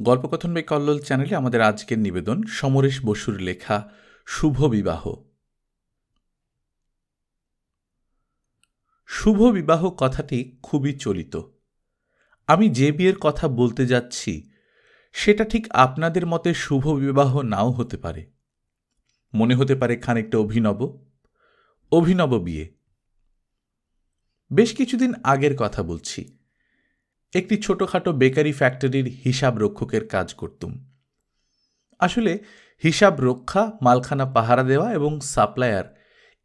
গল্পকথন by Kallol চ্যানেলে আমাদের আজকের নিবেদন সমরেশ বসুর লেখা শুভ বিবাহ। শুভ বিবাহ কথাটি খুবই চলিত। আমি যে বিয়ের কথা বলতে যাচ্ছি সেটা ঠিক আপনাদের মতে শুভ বিবাহ নাও হতে পারে। মনে হতে পারে খানিকটা অভিনব বিয়ে। বেশ কিছুদিন আগের কথা বলছি। একটি ছোটখাটো বেকারি ফ্যাক্টরির হিসাব রক্ষকের কাজ করতুম। আসলে হিসাব রক্ষা, মালখানা পাহারা দেওয়া এবং সাপ্লায়ার,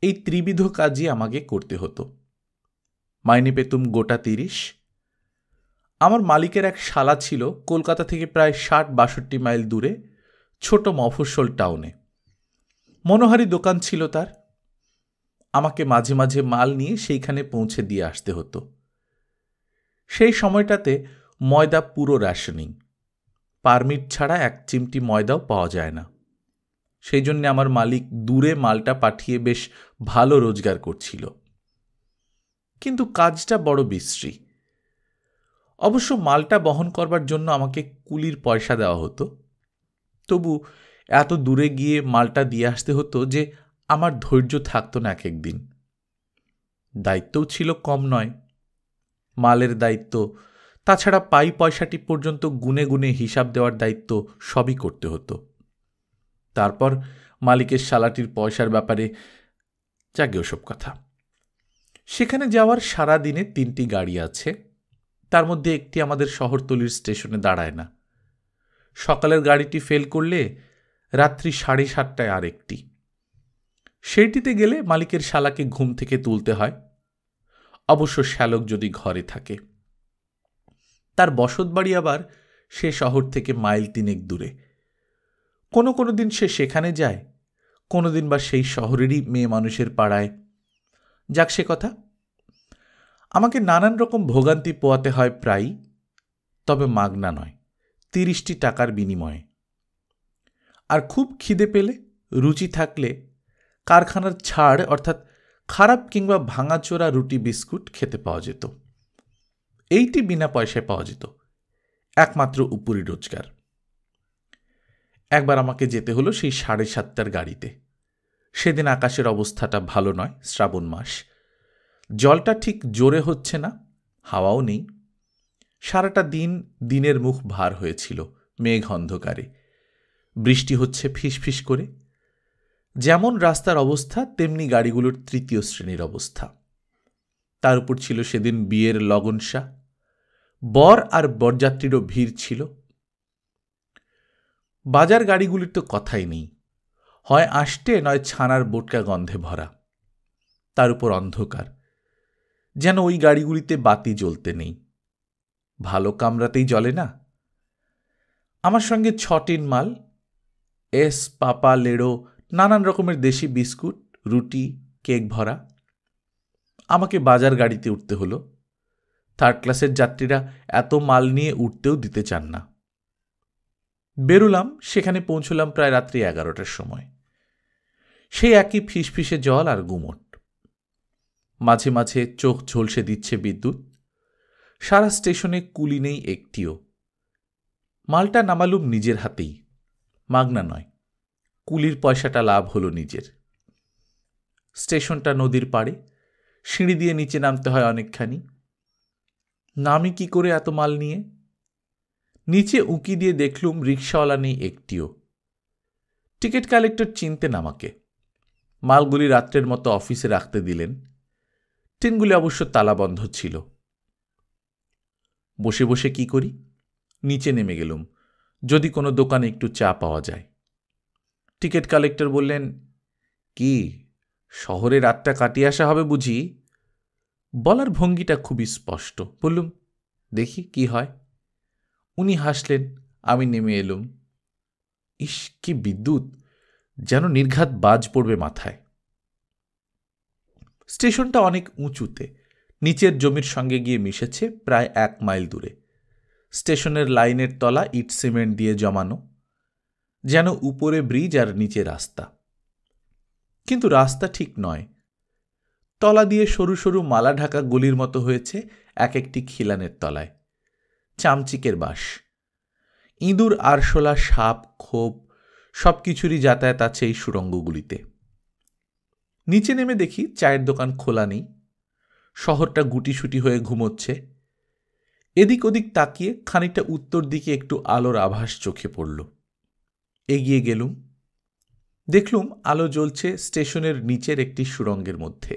এই ত্রিবিধ কাজই আমাকে করতে হতো। মাইনে পেতুম গোটা 30। আমার মালিকের এক শালা ছিল কলকাতা থেকে প্রায় 60-62 মাইল দূরে ছোট মফস্বল টাউনে। মনোহারি দোকান ছিল তার। আমাকে মাঝে মাঝে মাল নিয়ে সেইখানে পৌঁছে দিয়ে আসতে হতো। সেই সময়টাতে ময়দা পুরো রেশনিং। পারমিট ছাড়া এক চিমটি ময়দাও পাওয়া যায় না। সেই জন্য আমার মালিক দূরে মালটা পাঠিয়ে বেশ ভালো রোজগার করছিল। কিন্তু কাজটা বড় বিশ্রী। অবশ্য মালটা বহন করবার জন্য আমাকে কুলির পয়সা দেওয়া হতো। তবু এত দূরে গিয়ে মালটা দিয়ে আসতে হতো যে আমার ধৈর্য থাকত না এক একদিন। দায়িত্বও ছিল কম নয়। মালের দায়িত্ব, তাছাড়া পাই পয়সাটি পর্যন্ত গুনে গুনে হিসাব দেওয়ার দায়িত্ব সবই করতে হতো। তারপর মালিকের শালাটির পয়সার ব্যাপারে যাগে ওসব কথা। সেখানে যাওয়ার সারা দিনে 3টি গাড়ি আছে। তার মধ্যে একটি আমাদের শহরতলির স্টেশনে দাঁড়ায় না। সকালের গাড়িটি ফেল করলে রাত্রি 7:30টায় আরেকটি। সেইটিতে গেলে মালিকের শালাকে ঘুম থেকে তুলতে হয়, অবশ্য শ্যালক যদি ঘরে থাকে। তার বসত বাড়ি আবার সে শহর থেকে মাইল 3 দূরে। কোনো কোনো দিন সে সেখানে যায়, কোনো দিন বা সেই শহরেরই মেয়ে মানুষের পাড়ায়। যাক সে কথা। আমাকে নানান রকম ভোগান্তি পোয়াতে হয় প্রায়ই, তবে মাগনা নয়, 30টি টাকার বিনিময়ে। আর খুব খিদে পেলে, রুচি থাকলে কারখানার ছাড় অর্থাৎ খারাপ কিংবা ভাঙাচোরা রুটি বিস্কুট খেতে পাওয়া যেত। এইটি বিনা পয়সায় পাওয়া যেত, একমাত্র উপরি রোজগার। একবার আমাকে যেতে হলো সেই 7:30টার গাড়িতে। সেদিন আকাশের অবস্থাটা ভালো নয়, শ্রাবণ মাস। জলটা ঠিক জোরে হচ্ছে না, হাওয়াও নেই। সারাটা দিন দিনের মুখ ভার হয়েছিল মেঘ অন্ধকারে। বৃষ্টি হচ্ছে ফিসফিস করে। যেমন রাস্তার অবস্থা তেমনি গাড়িগুলোর 3য় শ্রেণীর অবস্থা। তার উপর ছিল সেদিন বিয়ের লগনসা। বর আর বরযাত্রীরও ভিড় ছিল। বাজার গাড়িগুলির তো কথাই নেই, হয় আষ্টে নয় ছানার বোটকা গন্ধে ভরা। তার উপর অন্ধকার, যেন ওই গাড়িগুলিতে বাতি জ্বলতে নেই। ভালো কামরাতেই জ্বলে না। আমার সঙ্গে 6 টিন মাল, এস, পাপা, লেড়ো, নানান রকমের দেশি বিস্কুট, রুটি, কেক ভরা। আমাকে বাজার গাড়িতে উঠতে হলো। 3rd ক্লাসের যাত্রীরা এত মাল নিয়ে উঠতেও দিতে চান না। বেরুলাম, সেখানে পৌঁছলাম প্রায় রাত্রি 11টার সময়। সেই একই ফিসফিসে জল আর গুমট। মাঝে মাঝে চোখ ঝলসে দিচ্ছে বিদ্যুৎ। সারা স্টেশনে কুলি নেই একটিও। মালটা নামালুম নিজের হাতেই, মাগনা নয়। কুলির পয়সাটা লাভ হলো নিজের। স্টেশনটা নদীর পাড়ে, সিঁড়ি দিয়ে নিচে নামতে হয় অনেকখানি। নামি কি করে এত মাল নিয়ে? নিচে উঁকি দিয়ে দেখলুম রিক্সাওয়ালা নেই একটিও। টিকিট কালেক্টর চিনতেন আমাকে। মালগুলি রাত্রের মতো অফিসে রাখতে দিলেন। ট্রেনগুলি অবশ্য তালাবন্ধ ছিল। বসে বসে কি করি? নিচে নেমে গেলুম, যদি কোনো দোকানে একটু চা পাওয়া যায়। টিকিট কালেক্টর বললেন, কি শহরে রাতটা কাটিয়ে আসা হবে বুঝি? বলার ভঙ্গিটা খুবই স্পষ্ট। বললুম, দেখি কি হয়। উনি হাসলেন, আমি নেমে এলুম। ইস, কি বিদ্যুৎ! যেন নির্ঘাত বাজ পড়বে মাথায়। স্টেশনটা অনেক উঁচুতে, নিচের জমির সঙ্গে গিয়ে মিশেছে প্রায় 1 মাইল দূরে। স্টেশনের লাইনের তলা ইট সিমেন্ট দিয়ে জমানো, যেন উপরে ব্রিজ আর নিচে রাস্তা। কিন্তু রাস্তা ঠিক নয়। তলা দিয়ে সরু সরু মালা ঢাকা গলির মতো হয়েছে এক একটি খিলানের তলায়। চামচিকের বাস। ইঁদুর, আরশোলা, সাপ, খোপ সবকিছুরই যাতায়াত আছে এই সুড়ঙ্গগুলিতে। নিচে নেমে দেখি চায়ের দোকান খোলা নেই, শহরটা গুটিসুটি হয়ে ঘুমোচ্ছে। এদিক ওদিক তাকিয়ে খানিকটা উত্তর দিকে একটু আলোর আভাস চোখে পড়ল। এগিয়ে গেলুম, দেখলুম আলো জ্বলছে স্টেশনের নিচের একটি সুড়ঙ্গের মধ্যে।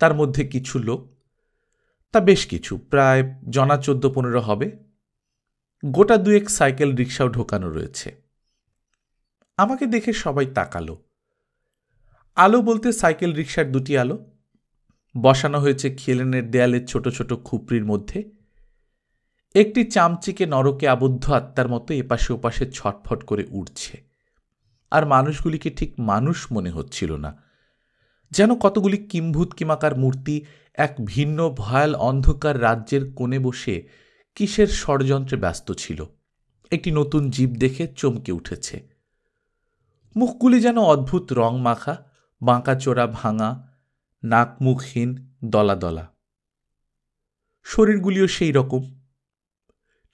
তার মধ্যে কিছু লোক, তা বেশ কিছু, প্রায় জনা 14-15 হবে। গোটা দুয়েক সাইকেল রিক্সাও ঢোকানো রয়েছে। আমাকে দেখে সবাই তাকালো। আলো বলতে সাইকেল রিক্সার দুটি আলো, বসানো হয়েছে খিলেনের দেয়ালের ছোট ছোট খুপড়ির মধ্যে। একটি চামচিকে নরকে আবদ্ধ আত্মার মতো এপাশে ওপাশে ছটফট করে উঠছে, আর মানুষগুলিকে ঠিক মানুষ মনে হচ্ছিল না, যেন কতগুলি কিম্ভূত কিমাকার মূর্তি এক ভিন্ন ভয়াল অন্ধকার রাজ্যের কোণে বসে কিসের ষড়যন্ত্রে ব্যস্ত ছিল। একটি নতুন জীব দেখে চমকে উঠেছে। মুখগুলি যেন অদ্ভুত রং মাখা, বাঁকাচোরা, ভাঙা, নাক মুখহীন, দলা দলা। শরীরগুলিও সেই রকম,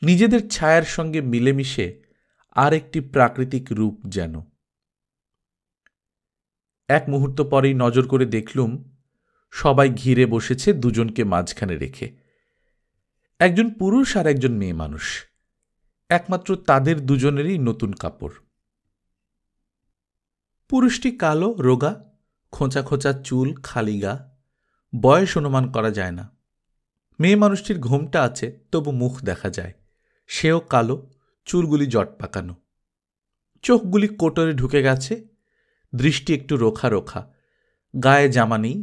নিজেদের ছায়ার সঙ্গে মিলেমিশে আর একটি প্রাকৃতিক রূপ যেন। এক মুহূর্ত পরেই নজর করে দেখলুম সবাই ঘিরে বসেছে দুজনকে মাঝখানে রেখে। একজন পুরুষ আর একজন মেয়ে মানুষ, একমাত্র তাদের দুজনেরই নতুন কাপড়। পুরুষটি কালো, রোগা, খোঁচা খোঁচা চুল, খালি গা, বয়স অনুমান করা যায় না। মেয়ে মানুষটির ঘোমটা আছে, তবু মুখ দেখা যায়। সেও কালো, চুলগুলি জট পাকানো, চোখগুলি কোটরে ঢুকে গেছে, দৃষ্টি একটু রোখা রোখা, গায়ে জামা নেই,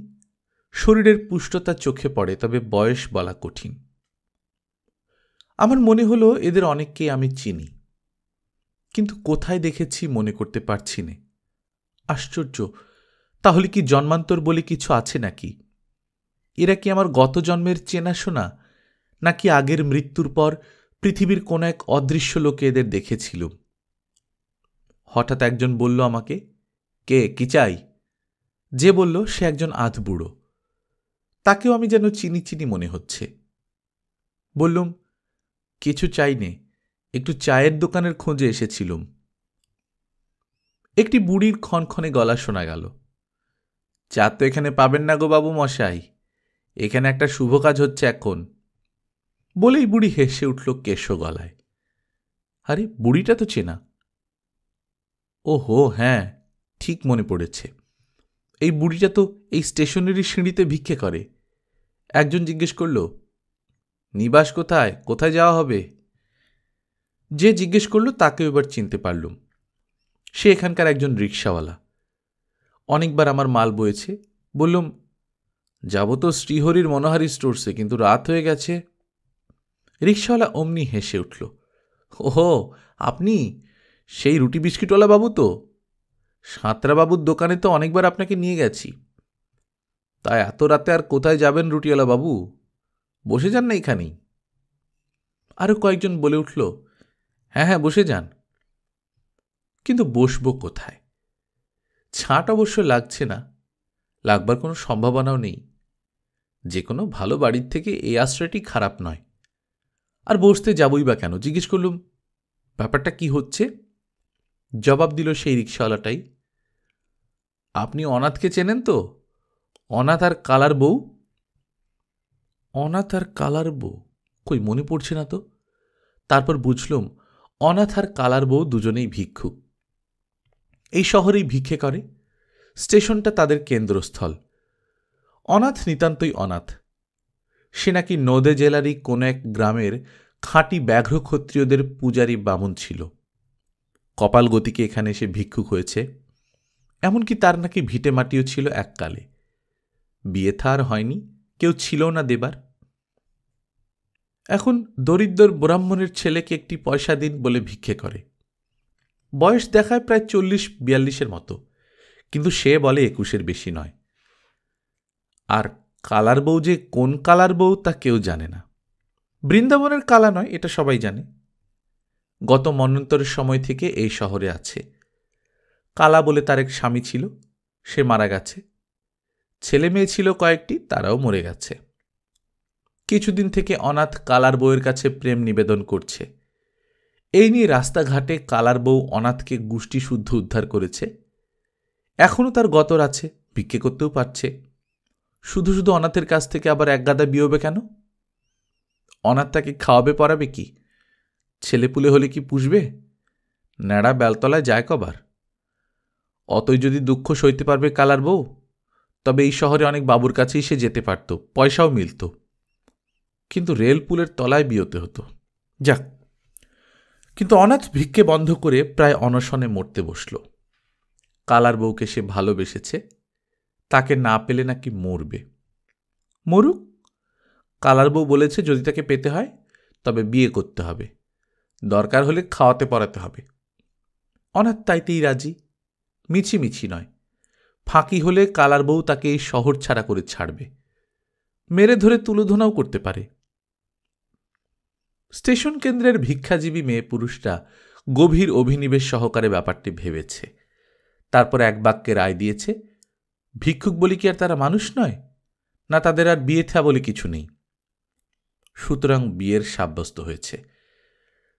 শরীরের পুষ্টতা চোখে পড়ে, তবে বয়স বলা কঠিন। আমার মনে হলো এদের অনেককেই আমি চিনি, কিন্তু কোথায় দেখেছি মনে করতে পারছি না। আশ্চর্য, তাহলে কি জন্মান্তর বলে কিছু আছে নাকি? এরা কি আমার গত জন্মের চেনাশোনা, নাকি আগের মৃত্যুর পর পৃথিবীর কোন এক অদৃশ্য লোকে এদের দেখেছিল? হঠাৎ একজন বলল আমাকে, কে, কি চাই? যে বলল সে একজন আধবুড়ো, তাকেও আমি যেন চিনি চিনি মনে হচ্ছে। বললুম, কিছু চাই নে, একটু চায়ের দোকানের খোঁজে এসেছিলুম। একটি বুড়ির ক্ষণক্ষণে গলা শোনা গেল, চা তো এখানে পাবেন না গো বাবু মশাই, এখানে একটা শুভ কাজ হচ্ছে এখন। বলেই বুড়ি হেসে উঠল কেশো গলায়। আরে, বুড়িটা তো চেনা। ও হো, হ্যাঁ, ঠিক মনে পড়েছে। এই বুড়িটা তো এই স্টেশনেরই সিঁড়িতে ভিক্ষে করে। একজন জিজ্ঞেস করল, নিবাস কোথায়, কোথায় যাওয়া হবে? যে জিজ্ঞেস করল তাকে এবার চিনতে পারলুম। সে এখানকার একজন রিক্সাওয়ালা, অনেকবার আমার মাল বয়েছে। বললুম, যাব তো শ্রীহরির মনোহারি স্টোরসে, কিন্তু রাত হয়ে গেছে। রিক্সাওয়ালা অমনি হেসে উঠল, ওহো, আপনি সেই রুটি বিস্কিটওয়ালা বাবু তো? সাঁতরাবাবুর দোকানে তো অনেকবার আপনাকে নিয়ে গেছি। তা এত রাতে আর কোথায় যাবেন রুটিওয়ালা বাবু? বসে যান না এখানেই। আরও কয়েকজন বলে উঠল, হ্যাঁ হ্যাঁ, বসে যান। কিন্তু বসবো কোথায়? ছাঁট অবশ্য লাগছে না, লাগবার কোনো সম্ভাবনাও নেই। যে কোনো ভালো বাড়ির থেকে এই আশ্রয়টি খারাপ নয়। আর বসতে যাবই বা কেন? জিজ্ঞেস করলুম, ব্যাপারটা কি হচ্ছে? জবাব দিল সেই রিক্সাওয়ালাটাই, আপনি অনাথকে চেনেন তো? অনাথ আর কালার বউ। অনাথ আর কালার বউ? কই, মনে পড়ছে না তো। তারপর বুঝলুম অনাথ আর কালার বউ দুজনেই ভিক্ষুক, এই শহরেই ভিক্ষে করে। স্টেশনটা তাদের কেন্দ্রস্থল। অনাথ নিতান্তই অনাথ। সে নাকি নদে জেলারই কোন এক গ্রামের খাঁটি ব্যাঘ্র ক্ষত্রিয়দের পূজারী বামুন ছিল। কপাল গতিকে এখানে এসে ভিক্ষুক হয়েছে। এমনকি তার নাকি ভিটে মাটিও ছিল এককালে। বিয়ে থা আর হয়নি, কেউ ছিল না দেবার। এখন দরিদ্র ব্রাহ্মণের ছেলেকে একটি পয়সা দিন বলে ভিক্ষে করে। বয়স দেখায় প্রায় 40-42 মতো, কিন্তু সে বলে 21 বেশি নয়। আর কালার বউ যে কোন কালার বউ তা কেউ জানে না। বৃন্দাবনের কালা নয়, এটা সবাই জানে। গত মন্বন্তরের সময় থেকে এই শহরে আছে। কালা বলে তার এক স্বামী ছিল, সে মারা গেছে। ছেলে মেয়ে ছিল কয়েকটি, তারাও মরে গেছে। কিছুদিন থেকে অনাথ কালার বউয়ের কাছে প্রেম নিবেদন করছে। এই নিয়ে রাস্তাঘাটে কালার বউ অনাথকে গুষ্টি শুদ্ধ উদ্ধার করেছে। এখনও তার গতর আছে, ভিক্ষে করতেও পারছে। শুধু শুধু অনাথের কাছ থেকে আবার এক গাদা বিয়োবে কেন? অনাথ তাকে খাওয়াবে পড়াবে কি? ছেলেপুলে হলে কি পুষবে? ন্যাড়া বেলতলায় যায় কবার? অতই যদি দুঃখ সইতে পারবে কালার বউ, তবে এই শহরে অনেক বাবুর কাছেই সে যেতে পারত, পয়সাও মিলত। কিন্তু রেলপুলের তলায় বিয়োতে হতো। যাক, কিন্তু অনাথ ভিক্ষে বন্ধ করে প্রায় অনশনে মরতে বসল। কালার বউকে সে ভালোবেসেছে, তাকে না পেলে নাকি মরবে। মরুক, কালার বউ বলেছে যদি তাকে পেতে হয় তবে বিয়ে করতে হবে, দরকার হলে খাওয়াতে পড়াতে হবে। অনাথ তাইতেই রাজি, মিছিমিছি নয়। ফাঁকি হলে কালার বউ তাকে এই শহর ছাড়া করে ছাড়বে, মেরে ধরে তুলোধনাও করতে পারে। স্টেশন কেন্দ্রের ভিক্ষাজীবী মেয়ে পুরুষরা গভীর অভিনিবেশ সহকারে ব্যাপারটি ভেবেছে। তারপর এক বাক্যে রায় দিয়েছে, ভিক্ষুক বলি কি আর তারা মানুষ নয়? না তাদের আর বিয়ে থা বলে কিছু নেই। সুতরাং বিয়ের সাব্যস্ত হয়েছে।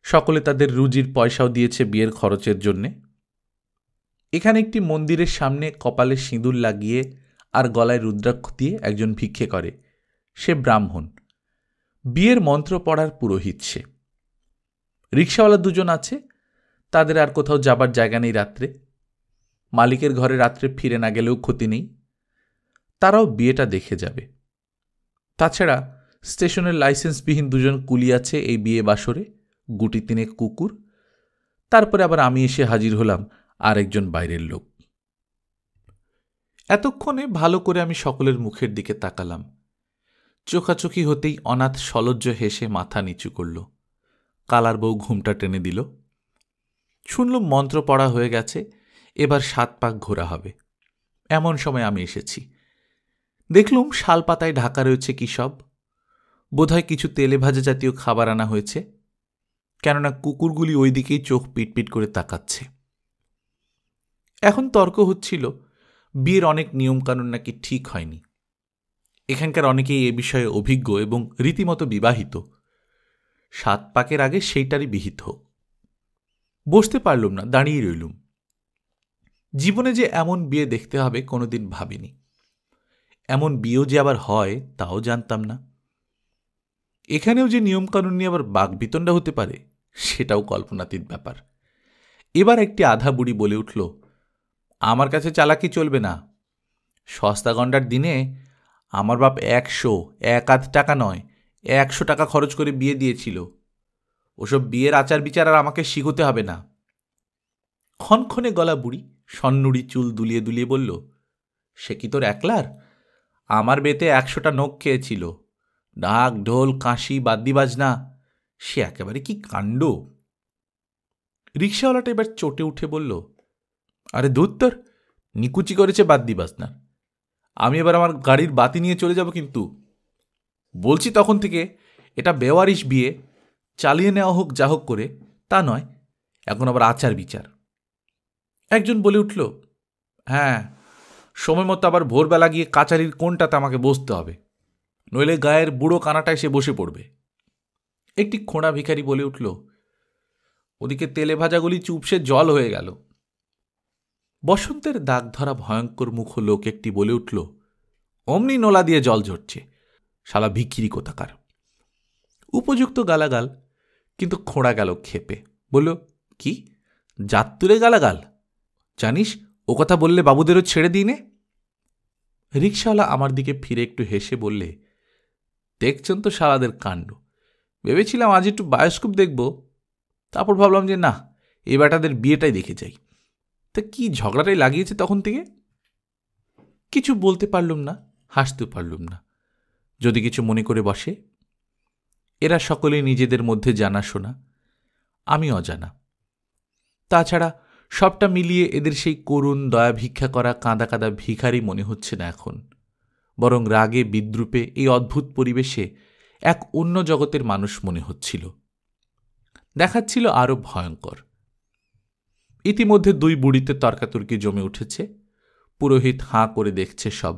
সকলে তাদের রুজির পয়সাও দিয়েছে বিয়ের খরচের জন্যে। এখানে একটি মন্দিরের সামনে কপালে সিঁদুর লাগিয়ে আর গলায় রুদ্রাক্ষ দিয়ে একজন ভিক্ষে করে, সে ব্রাহ্মণ। বিয়ের মন্ত্র পড়ার পুরোহিত সে। রিকশাওয়ালা দুজন আছে, তাদের আর কোথাও যাবার জায়গা নেই রাত্রে। মালিকের ঘরে রাত্রে ফিরে না গেলেও ক্ষতি নেই, তারাও বিয়েটা দেখে যাবে। তাছাড়া স্টেশনের লাইসেন্সবিহীন দুজন কুলি আছে এই বিয়ে বাসরে, গুটি তিনেক কুকুর। তারপরে আবার আমি এসে হাজির হলাম, আর একজন বাইরের লোক। এতক্ষণে ভালো করে আমি সকলের মুখের দিকে তাকালাম। চোখাচোখি হতেই অনাথ সলজ্জ হেসে মাথা নিচু করল। কালার বউ ঘুমটা টেনে দিল। শুনলুম মন্ত্র পড়া হয়ে গেছে, এবার 7 পাক ঘোরা হবে। এমন সময় আমি এসেছি। দেখলুম শাল পাতায় ঢাকা রয়েছে কি সব। বোধহয় কিছু তেলে ভাজা জাতীয় খাবার আনা হয়েছে, কেননা কুকুরগুলি ওই দিকেই চোখ পিটপিট করে তাকাচ্ছে। এখন তর্ক হচ্ছিল বিয়ের অনেক নিয়মকানুন নাকি ঠিক হয়নি। এখানকার অনেকেই এ বিষয়ে অভিজ্ঞ এবং রীতিমতো বিবাহিত। 7 পাকের আগে সেইটারই বিহিত হোক। বসতে পারলুম না, দাঁড়িয়ে রইলুম। জীবনে যে এমন বিয়ে দেখতে হবে কোনোদিন ভাবিনি। এমন বিয়েও যে আবার হয় তাও জানতাম না। এখানেও যে নিয়মকানুন নিয়ে আবার বাকবিতণ্ডা হতে পারে সেটাও কল্পনাতীত ব্যাপার। এবার একটি আধা বুড়ি বলে উঠল, আমার কাছে চালাকি চলবে না। সস্তা গন্ডার দিনে আমার বাপ 100 টাকা নয় 100 টাকা খরচ করে বিয়ে দিয়েছিল। ওসব বিয়ের আচার বিচার আর আমাকে শিখতে হবে না। ক্ষণক্ষণে গলা বুড়ি সন্নুড়ি চুল দুলিয়ে দুলিয়ে বলল, সে কি তোর একলার? আমার বেতে 100টা নোক খেয়েছিল। ঢাক ঢোল কাশি বাদ্যি বাজনা, সে একেবারে কি কাণ্ড। রিকশাওয়ালাটা এবার চটে উঠে বলল, আরে দূর তোর, নিকুচি করেছে বাদ্যি বাজনার। আমি এবার আমার গাড়ির বাতি নিয়ে চলে যাব। কিন্তু বলছি তখন থেকে এটা বেওয়ারিশ বিয়ে, চালিয়ে নেওয়া হোক যা হোক করে, তা নয়। এখন আবার আচার বিচার। একজন বলে উঠল, হ্যাঁ, সময় মতো আবার ভোরবেলা গিয়ে কাচারির কোনটাতে আমাকে বসতে হবে, নইলে গায়ের বুড়ো কানাটায় সে বসে পড়বে। একটি খোঁড়া ভিখারি বলে উঠল, ওদিকে তেলে ভাজাগুলি চুপসে জল হয়ে গেল। বসন্তের দাগ ধরা ভয়ঙ্কর মুখ লোক একটি বলে উঠল, অমনি নোলা দিয়ে জল ঝরছে, শালা ভিখিরি কোথাকার। উপযুক্ত গালাগাল, কিন্তু খোঁড়া গেল ক্ষেপে। বলল, কি জাত্তুরে গালাগাল? জানিস ও কথা বললে বাবুদেরও ছেড়ে দিই নে। রিকশাওয়ালা আমার দিকে ফিরে একটু হেসে বললে, দেখছেন তো শালাদের কাণ্ড। ভেবেছিলাম আজ একটু বায়োস্কোপ দেখব, তারপর ভাবলাম যে না, এ বেটাদের বিয়েটাই দেখে যাই। তা কি ঝগড়াটাই লাগিয়েছে তখন থেকে। কিছু বলতে পারলুম না, হাসতেও পারলুম না। যদি কিছু মনে করে বসে। এরা সকলেই নিজেদের মধ্যে জানাশোনা, আমি অজানা। তাছাড়া সবটা মিলিয়ে এদের সেই করুণ দয়া ভিক্ষা করা কাঁদা কাঁদা ভিখারি মনে হচ্ছে না এখন, বরং রাগে বিদ্রুপে এই অদ্ভুত পরিবেশে এক অন্য জগতের মানুষ মনে হচ্ছিল। দেখাচ্ছিল আরও ভয়ঙ্কর। ইতিমধ্যে 2 বুড়িতে তর্কাতর্কি জমে উঠেছে। পুরোহিত হাঁ করে দেখছে সব।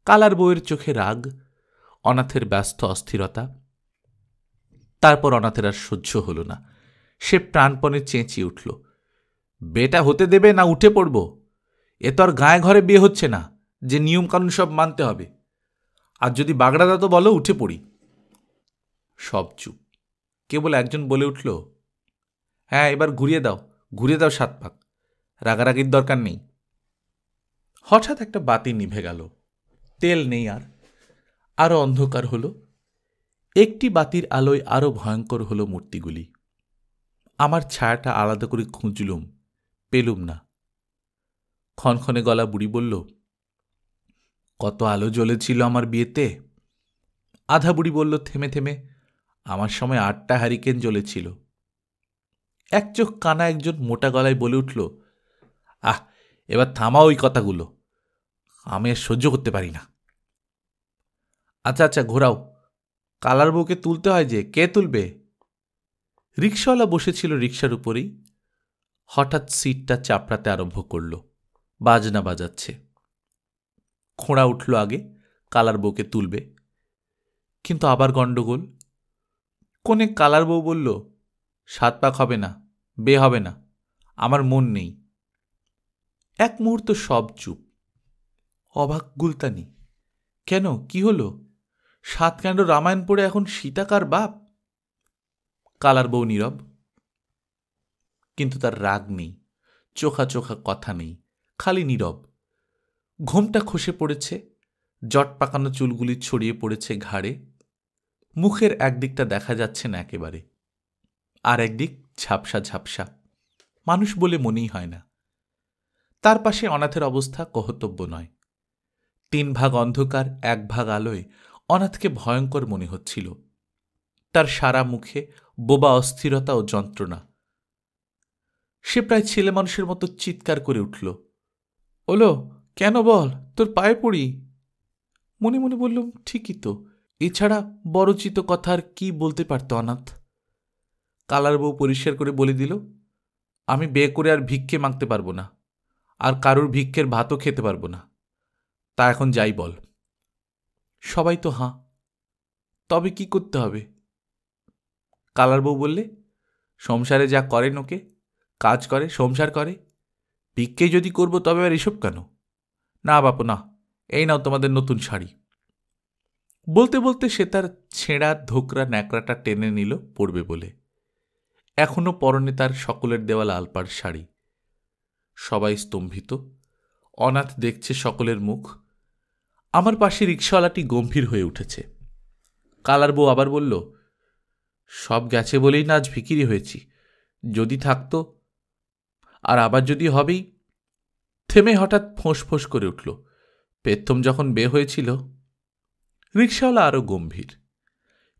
কালার বউয়ের চোখে রাগ, অনাথের ব্যস্ত অস্থিরতা। তারপর অনাথের আর সহ্য হল না, সে প্রাণপণে চেঁচিয়ে উঠল, বেটা হতে দেবে না উঠে পড়ব? এ তো আর গায়ে ঘরে বিয়ে হচ্ছে না যে নিয়মকানুন সব মানতে হবে। আর যদি বাগড়াদা তো বলো, উঠে পড়ি। সব চুপ। কেবল একজন বলে উঠল, হ্যাঁ, এবার ঘুরিয়ে দাও, ঘুরিয়ে দাও 7 পাক, রাগারাগির দরকার নেই। হঠাৎ একটা বাতি নিভে গেল, তেল নেই আর। আরো অন্ধকার হলো। একটি বাতির আলোয় আরো ভয়ঙ্কর হলো মূর্তিগুলি। আমার ছায়াটা আলাদা করে খুঁজলুম, পেলুম না। ক্ষণক্ষণে গলা বুড়ি বলল, কত আলো জ্বলেছিল আমার বিয়েতে। আধা বুড়ি বলল থেমে থেমে, আমার সময় 8টা হ্যারিকেন জ্বলেছিল। এক চোখ কানা একজন মোটা গলায় বলে উঠল, আহ, এবার থামাও ওই কথাগুলো, আমি আর সহ্য করতে পারি না। আচ্ছা আচ্ছা, ঘোরাও, কালার বউকে তুলতে হয় যে, কে তুলবে? রিক্সাওয়ালা বসেছিল রিক্সার উপরেই। হঠাৎ সিটটা চাপড়াতে আরম্ভ করল, বাজনা বাজাচ্ছে। খোঁড়া উঠল আগে, কালার বউকে তুলবে। কিন্তু আবার গণ্ডগোল। কোনে কালার বউ বলল, 7 পাক হবে না, বে হবে না, আমার মন নেই। এক মুহূর্ত সব চুপ। অবাক গুলতানি, কেন, কি হলো? 7 কাণ্ড রামায়ণ পড়ে এখন সীতাকার বাপ? কালার বউ নীরব। কিন্তু তার রাগ নেই, চোখা চোখা কথা নেই, খালি নীরব। ঘোমটা খসে পড়েছে, জট পাকানো চুলগুলি ছড়িয়ে পড়েছে ঘাড়ে। মুখের একদিকটা দেখা যাচ্ছে না একেবারে, আর একদিক ঝাপসা ঝাপসা, মানুষ বলে মনেই হয় না। তার পাশে অনাথের অবস্থা কহতব্য নয়। 3 ভাগ অন্ধকার, 1 ভাগ আলোয় অনাথকে ভয়ঙ্কর মনে হচ্ছিল। তার সারা মুখে বোবা অস্থিরতা ও যন্ত্রণা। সে প্রায় ছেলে মানুষের মতো চিৎকার করে উঠল, ওলো, কেন বল, তোর পায়ে পড়ি। মনে মনে বললুম, ঠিকই তো, এছাড়া বড়চিত কথা আর কি বলতে পারত অনাথ। কালার বউ পরিষ্কার করে বলে দিল, আমি বিয়ে করে আর ভিক্ষে মাগতে পারবো না, আর কারুর ভিক্ষের ভাতও খেতে পারবো না। তা এখন যাই বল। সবাই তো হাঁ। তবে কি করতে হবে? কালার বউ বললে, সংসারে যা করেন ওকে, কাজ করে, সংসার করে, ভিক্ষে যদি করবো তবে আর এসব কেন? না বাপু না, এই নাও তোমাদের নতুন শাড়ি। বলতে বলতে সে তার ছেঁড়া ধোকরা ন্যাকড়াটা টেনে নিল পরবে বলে। এখনো পরনে তার সকলের দেওয়া লাল পাড় শাড়ি। সবাই স্তম্ভিত। অনাথ দেখছে সকলের মুখ। আমার পাশে রিক্সাওয়ালাটি গম্ভীর হয়ে উঠেছে। কালার বউ আবার বলল, সব গেছে বলেই না আজ ভিখিরি হয়েছি, যদি থাকতো, আর আবার যদি হবেই। থেমে হঠাৎ ফোঁস ফোঁস করে উঠল, প্রথম যখন বে হয়েছিল। রিক্সাওয়ালা আরো গম্ভীর,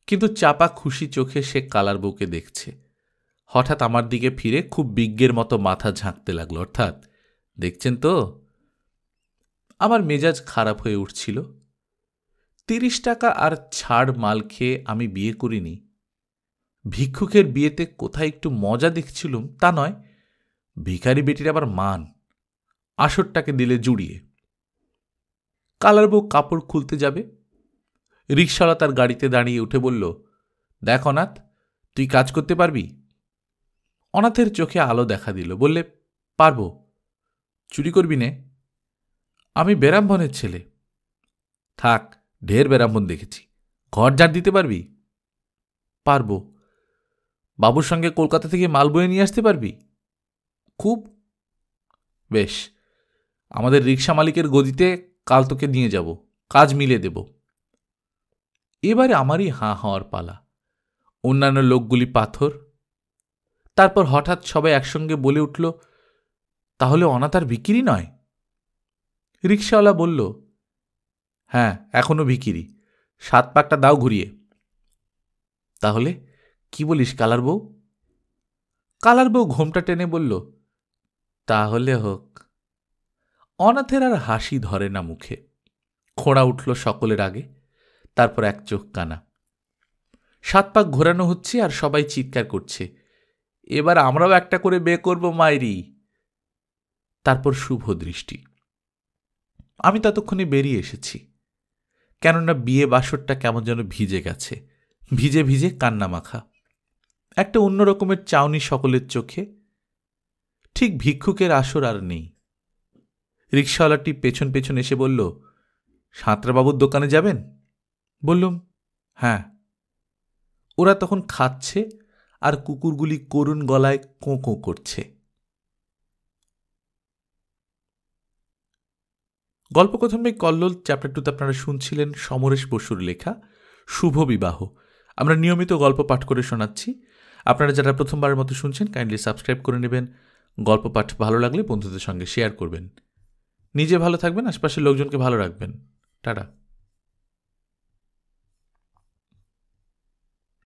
কিন্তু চাপা খুশি চোখে সে কালার বউকে দেখছে। হঠাৎ আমার দিকে ফিরে খুব বিজ্ঞের মতো মাথা ঝাঁকতে লাগলো, অর্থাৎ, দেখছেন তো? আমার মেজাজ খারাপ হয়ে উঠছিল। 30 টাকা আর ছাড় মাল খেয়ে আমি বিয়ে করিনি। ভিক্ষুকের বিয়েতে কোথায় একটু মজা দেখছিলুম তা নয়, ভিখারি বেটির আবার মান, আসরটাকে দিলে জুড়িয়ে। কালার বউ কাপড় খুলতে যাবে। রিক্সাওয়ালা তার গাড়িতে দাঁড়িয়ে উঠে বলল, দেখ অনাথ, তুই কাজ করতে পারবি? অনাথের চোখে আলো দেখা দিল, বললে, পারবো। চুরি করবি নে? আমি বেরামবনের ছেলে। থাক, ঢের বেরামবন দেখেছি। ঘর ঝাড় দিতে পারবি? পারবো। বাবুর সঙ্গে কলকাতা থেকে মাল বয়ে নিয়ে আসতে পারবি? খুব। বেশ, আমাদের রিক্সা মালিকের গদিতে কাল তোকে নিয়ে যাব, কাজ মিলে দেব। এবারে আমারই হাঁ হওয়ার পালা। অন্যান্য লোকগুলি পাথর। তারপর হঠাৎ সবাই একসঙ্গে বলে উঠল, তাহলে অনাথ আর ভিখিরি নয়? রিক্সাওয়ালা বলল, হ্যাঁ, এখনো ভিখিরি, 7 পাকটা দাও ঘুরিয়ে। তাহলে কি বলিস কালার বউ? কালার বউ ঘোমটা টেনে বলল, তাহলে হোক। অনাথের আর হাসি ধরে না মুখে। খোঁড়া উঠল সকলের আগে, তারপর এক চোখ কানা। 7 পাক ঘোরানো হচ্ছে আর সবাই চিৎকার করছে, এবার আমরাও একটা করে বে করব মাইরি। তারপর শুভ দৃষ্টি। আমি ততক্ষণে বেরিয়ে এসেছি, কেননা বিয়ে বাসরটা কেমন যেন ভিজে গেছে, ভিজে ভিজে কান্না মাখা। একটা অন্য রকমের চাউনি সকলের চোখে। ঠিক ভিক্ষুকের আসর আর নেই। রিকশাওয়ালাটি পেছন পেছন এসে বলল, সাঁতরাবাবুর দোকানে যাবেন? বললুম, হ্যাঁ। ওরা তখন খাচ্ছে আর কুকুরগুলি করুণ গলায় কোঁ কোঁ করছে। গল্পকথনবাই কল্লোল চ্যাপ্টার 2 আপনারা শুনছিলেন সমরেশ বসুর লেখা শুভ বিবাহ। আমরা নিয়মিত গল্প পাঠ করে শোনাচ্ছি। আপনারা যারা প্রথমবারের মতো শুনছেন কাইন্ডলি সাবস্ক্রাইব করে নেবেন। গল্প পাঠ ভালো লাগলে বন্ধুদের সঙ্গে শেয়ার করবেন। নিজে ভালো থাকবেন, আশপাশের লোকজনকে ভালো রাখবেন। টাটা।